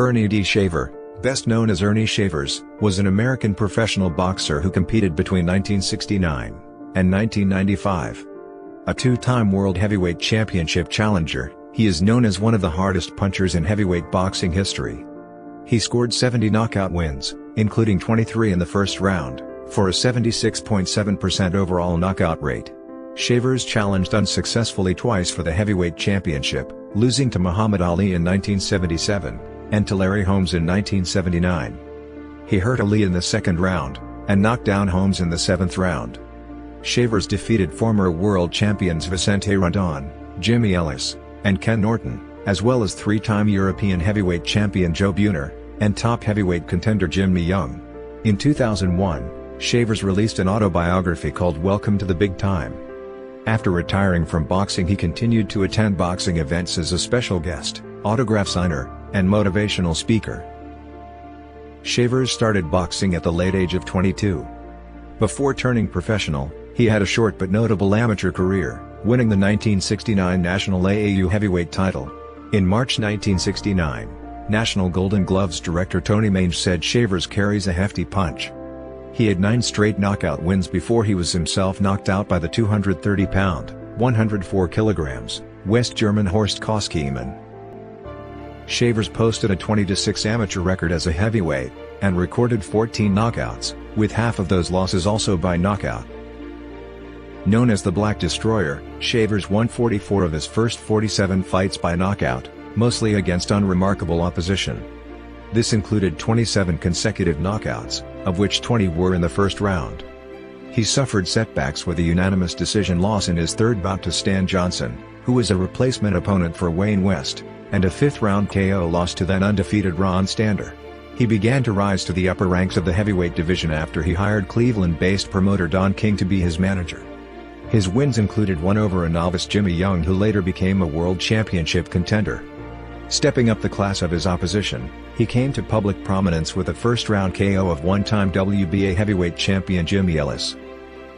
Earnie Dee Shaver, best known as Earnie Shavers, was an American professional boxer who competed between 1969 and 1995. A two-time World Heavyweight Championship challenger, he is known as one of the hardest punchers in heavyweight boxing history. He scored 70 knockout wins, including 23 in the first round, for a 76.7% overall knockout rate. Shavers challenged unsuccessfully twice for the heavyweight championship, losing to Muhammad Ali in 1977, and to Larry Holmes in 1979. He hurt Ali in the second round, and knocked down Holmes in the seventh round. Shavers defeated former world champions Vicente Rondón, Jimmy Ellis, and Ken Norton, as well as three-time European heavyweight champion Joe Bugner, and top heavyweight contender Jimmy Young. In 2001, Shavers released an autobiography called Welcome to the Big Time. After retiring from boxing, he continued to attend boxing events as a special guest, autograph signer, and motivational speaker. Shavers started boxing at the late age of 22. Before turning professional, he had a short but notable amateur career, winning the 1969 National AAU heavyweight title. In March 1969, National Golden Gloves director Tony Mange said Shavers carries a hefty punch. He had 9 straight knockout wins before he was himself knocked out by the 230-pound, 104 kilograms, West German Horst Koskiemann. Shavers posted a 20-6 amateur record as a heavyweight, and recorded 14 knockouts, with half of those losses also by knockout. Known as the Black Destroyer, Shavers won 44 of his first 47 fights by knockout, mostly against unremarkable opposition. This included 27 consecutive knockouts, of which 20 were in the first round. He suffered setbacks with a unanimous decision loss in his third bout to Stan Johnson, who was a replacement opponent for Wayne West, and a fifth-round KO loss to then-undefeated Ron Stander. He began to rise to the upper ranks of the heavyweight division after he hired Cleveland-based promoter Don King to be his manager. His wins included one over a novice Jimmy Young, who later became a world championship contender. Stepping up the class of his opposition, he came to public prominence with a first-round KO of one-time WBA heavyweight champion Jimmy Ellis.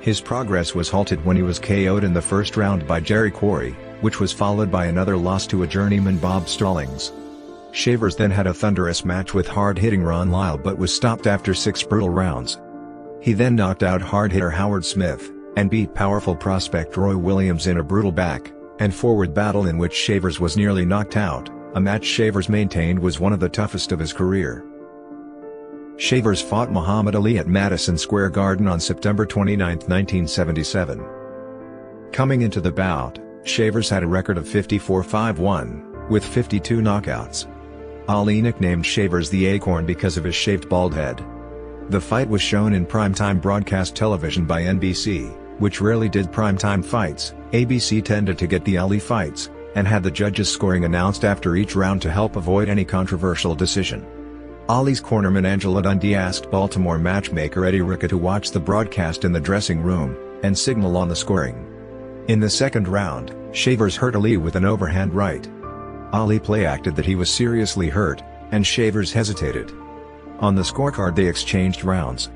His progress was halted when he was KO'd in the first round by Jerry Quarry, which was followed by another loss to a journeyman Bob Stallings. Shavers then had a thunderous match with hard-hitting Ron Lyle but was stopped after 6 brutal rounds. He then knocked out hard-hitter Howard Smith, and beat powerful prospect Roy Williams in a brutal back and forward battle in which Shavers was nearly knocked out, a match Shavers maintained was one of the toughest of his career. Shavers fought Muhammad Ali at Madison Square Garden on September 29, 1977. Coming into the bout, Shavers had a record of 54-5-1, with 52 knockouts. Ali nicknamed Shavers the Acorn because of his shaved bald head. The fight was shown in primetime broadcast television by NBC, which rarely did primetime fights. ABC tended to get the Ali fights, and had the judges' scoring announced after each round to help avoid any controversial decision. Ali's cornerman Angela Dundee asked Baltimore matchmaker Eddie Rickett to watch the broadcast in the dressing room, and signal on the scoring. In the second round, Shavers hurt Ali with an overhand right. Ali play-acted that he was seriously hurt, and Shavers hesitated. On the scorecard they exchanged rounds.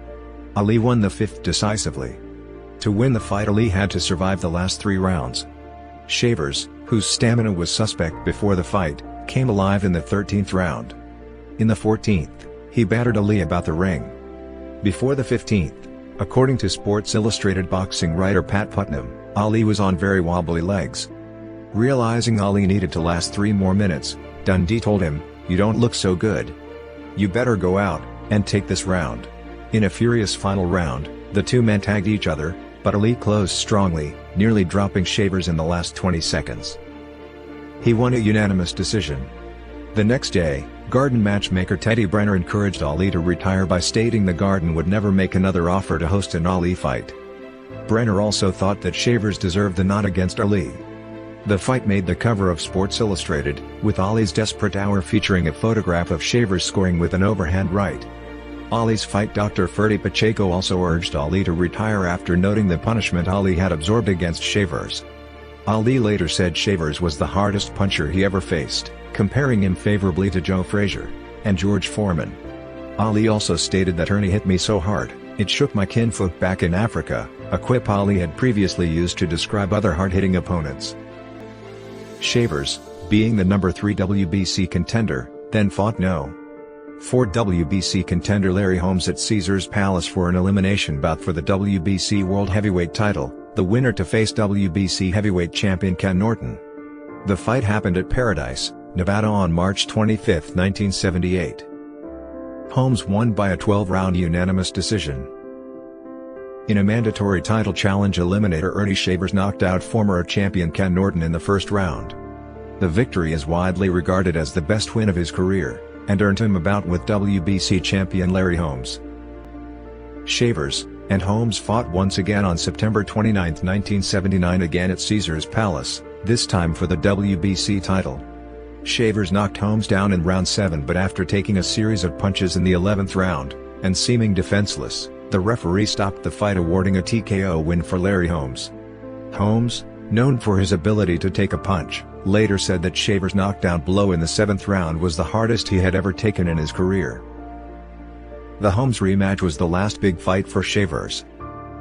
Ali won the 5th decisively. To win the fight, Ali had to survive the last 3 rounds. Shavers, whose stamina was suspect before the fight, came alive in the 13th round. In the 14th, he battered Ali about the ring. Before the 15th, according to Sports Illustrated boxing writer Pat Putnam, Ali was on very wobbly legs. Realizing Ali needed to last 3 more minutes, Dundee told him, "You don't look so good. You better go out and take this round." In a furious final round, the two men tagged each other, but Ali closed strongly, nearly dropping Shavers in the last 20 seconds. He won a unanimous decision. The next day, Garden matchmaker Teddy Brenner encouraged Ali to retire by stating the Garden would never make another offer to host an Ali fight. Brenner also thought that Shavers deserved the nod against Ali. The fight made the cover of Sports Illustrated, with Ali's desperate hour featuring a photograph of Shavers scoring with an overhand right. Ali's fight doctor Ferdy Pacheco also urged Ali to retire after noting the punishment Ali had absorbed against Shavers. Ali later said Shavers was the hardest puncher he ever faced, comparing him favorably to Joe Frazier and George Foreman. Ali also stated that Earnie hit me so hard, it shook my kinfolk back in Africa, a quip Ali had previously used to describe other hard-hitting opponents. Shavers, being the number 3 WBC contender, then fought no. Fought WBC contender Larry Holmes at Caesars Palace for an elimination bout for the WBC World Heavyweight title, the winner to face WBC Heavyweight champion Ken Norton. The fight happened at Paradise, Nevada on March 25, 1978. Holmes won by a 12-round unanimous decision. In a mandatory title challenge eliminator, Earnie Shavers knocked out former champion Ken Norton in the first round. The victory is widely regarded as the best win of his career, and earned him a bout with WBC champion Larry Holmes. Shavers and Holmes fought once again on September 29, 1979, again at Caesars Palace, this time for the WBC title. Shavers knocked Holmes down in round 7, but after taking a series of punches in the 11th round, and seeming defenseless, the referee stopped the fight, awarding a TKO win for Larry Holmes. Holmes, known for his ability to take a punch, later said that Shavers' knockdown blow in the 7th round was the hardest he had ever taken in his career. The Holmes rematch was the last big fight for Shavers.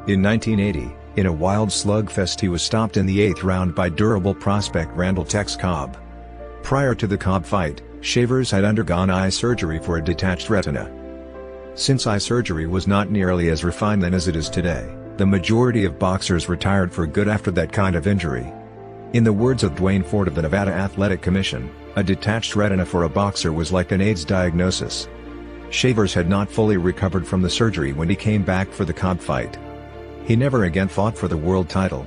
In 1980, in a wild slugfest, he was stopped in the 8th round by durable prospect Randall Tex Cobb. Prior to the Cobb fight, Shavers had undergone eye surgery for a detached retina. Since eye surgery was not nearly as refined then as it is today, the majority of boxers retired for good after that kind of injury. In the words of Dwayne Ford of the Nevada Athletic Commission, a detached retina for a boxer was like an AIDS diagnosis. Shavers had not fully recovered from the surgery when he came back for the Cobb fight. He never again fought for the world title.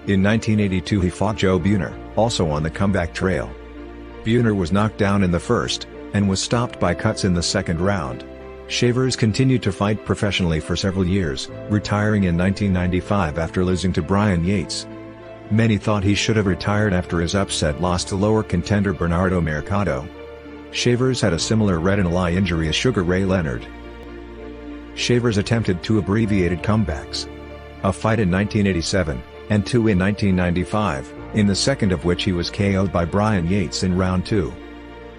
In 1982 he fought Joe Bugner, also on the comeback trail. Bugner was knocked down in the first, and was stopped by cuts in the 2nd round. Shavers continued to fight professionally for several years, retiring in 1995 after losing to Brian Yates. Many thought he should have retired after his upset loss to lower contender Bernardo Mercado. Shavers had a similar retinal eye injury as Sugar Ray Leonard. Shavers attempted 2 abbreviated comebacks. A fight in 1987, and 2 in 1995, in the second of which he was KO'd by Brian Yates in round 2.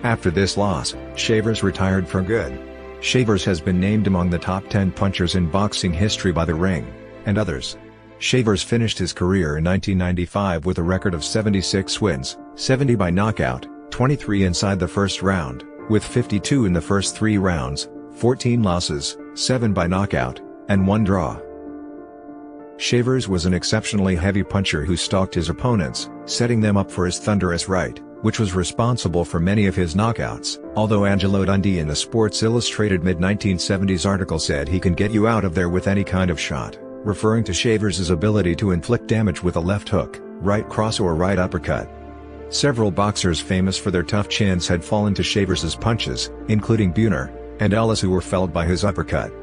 After this loss, Shavers retired for good. Shavers has been named among the top 10 punchers in boxing history by The Ring, and others. Shavers finished his career in 1995 with a record of 76 wins, 70 by knockout, 23 inside the first round, with 52 in the first 3 rounds, 14 losses, 7 by knockout, and 1 draw. Shavers was an exceptionally heavy puncher who stalked his opponents, setting them up for his thunderous right, which was responsible for many of his knockouts, although Angelo Dundee in the Sports Illustrated mid-1970s article said he can get you out of there with any kind of shot, referring to Shavers' ability to inflict damage with a left hook, right cross or right uppercut. Several boxers famous for their tough chins had fallen to Shavers' punches, including Bugner and Ellis, who were felled by his uppercut.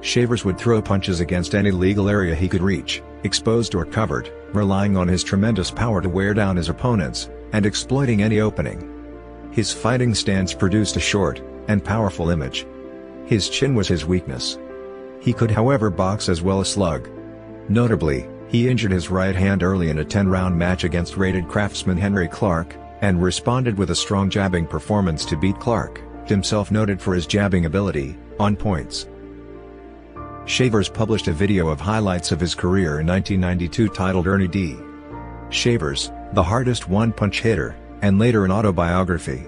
Shavers would throw punches against any legal area he could reach, exposed or covered, relying on his tremendous power to wear down his opponents, and exploiting any opening. His fighting stance produced a short and powerful image. His chin was his weakness. He could, however, box as well as slug. Notably, he injured his right hand early in a 10-round match against rated craftsman Henry Clark, and responded with a strong jabbing performance to beat Clark, himself noted for his jabbing ability, on points. Shavers published a video of highlights of his career in 1992 titled Earnie Dee Shavers, the hardest one-punch hitter, and later an autobiography.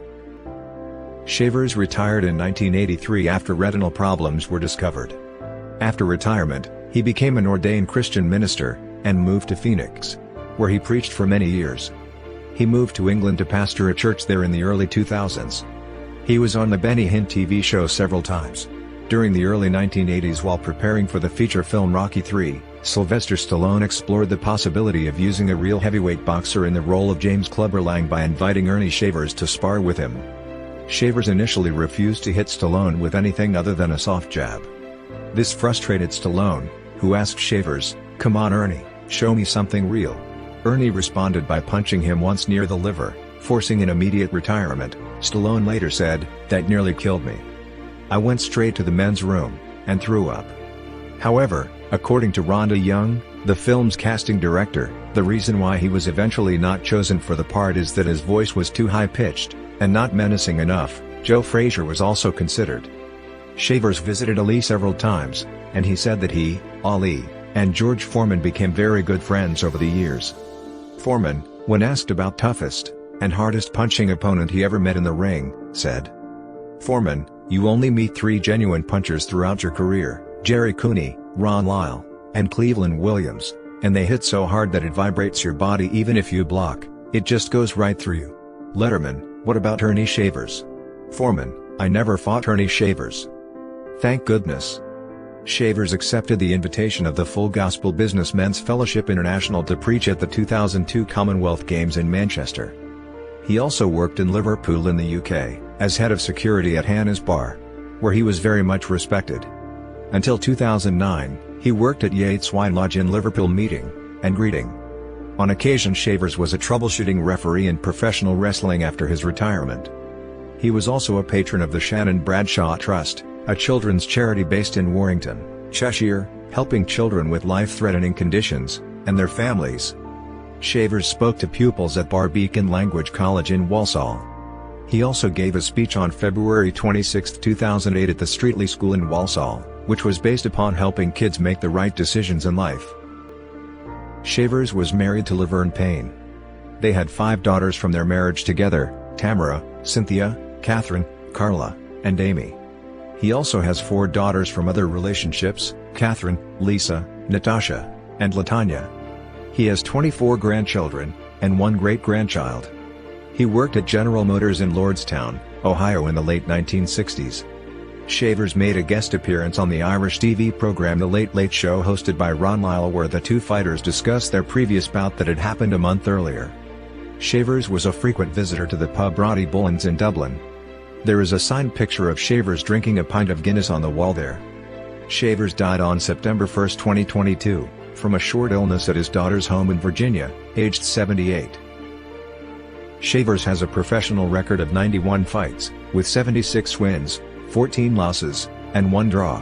Shavers retired in 1983 after retinal problems were discovered. After retirement, he became an ordained Christian minister, and moved to Phoenix, where he preached for many years. He moved to England to pastor a church there in the early 2000s. He was on the Benny Hinn TV show several times. During the early 1980s, while preparing for the feature film Rocky III, Sylvester Stallone explored the possibility of using a real heavyweight boxer in the role of James Clubber Lang by inviting Earnie Shavers to spar with him. Shavers initially refused to hit Stallone with anything other than a soft jab. This frustrated Stallone, who asked Shavers, "Come on Ernie, show me something real." Ernie responded by punching him once near the liver, forcing an immediate retirement. Stallone later said, "That nearly killed me. I went straight to the men's room, and threw up." However, according to Rhonda Young, the film's casting director, the reason why he was eventually not chosen for the part is that his voice was too high-pitched, and not menacing enough. Joe Frazier was also considered. Shavers visited Ali several times, and he said that he, Ali, and George Foreman became very good friends over the years. Foreman, when asked about toughest and hardest punching opponent he ever met in the ring, said, "Foreman, You only meet 3 genuine punchers throughout your career, Jerry Cooney, Ron Lyle, and Cleveland Williams, and they hit so hard that it vibrates your body even if you block, it just goes right through you. Letterman, what about Earnie Shavers? Foreman, I never fought Earnie Shavers. Thank goodness. Shavers accepted the invitation of the Full Gospel Businessmen's Fellowship International to preach at the 2002 Commonwealth Games in Manchester. He also worked in Liverpool in the UK, as head of security at Hannah's Bar, where he was very much respected. Until 2009, he worked at Yates Wine Lodge in Liverpool meeting and greeting. On occasion Shavers was a troubleshooting referee in professional wrestling after his retirement. He was also a patron of the Shannon Bradshaw Trust, a children's charity based in Warrington, Cheshire, helping children with life-threatening conditions, and their families. Shavers spoke to pupils at Barbican Language College in Walsall. He also gave a speech on February 26, 2008 at the Streatley School in Walsall, which was based upon helping kids make the right decisions in life. Shavers was married to Laverne Payne. They had 5 daughters from their marriage together, Tamara, Cynthia, Catherine, Carla, and Amy. He also has 4 daughters from other relationships, Catherine, Lisa, Natasha, and Latanya. He has 24 grandchildren, and 1 great-grandchild. He worked at General Motors in Lordstown, Ohio in the late 1960s. Shavers made a guest appearance on the Irish TV program The Late Late Show hosted by Ron Lyle, where the 2 fighters discussed their previous bout that had happened a month earlier. Shavers was a frequent visitor to the pub Roddy Bullen's in Dublin. There is a signed picture of Shavers drinking a pint of Guinness on the wall there. Shavers died on September 1, 2022, from a short illness at his daughter's home in Virginia, aged 78. Shavers has a professional record of 91 fights, with 76 wins, 14 losses, and 1 draw.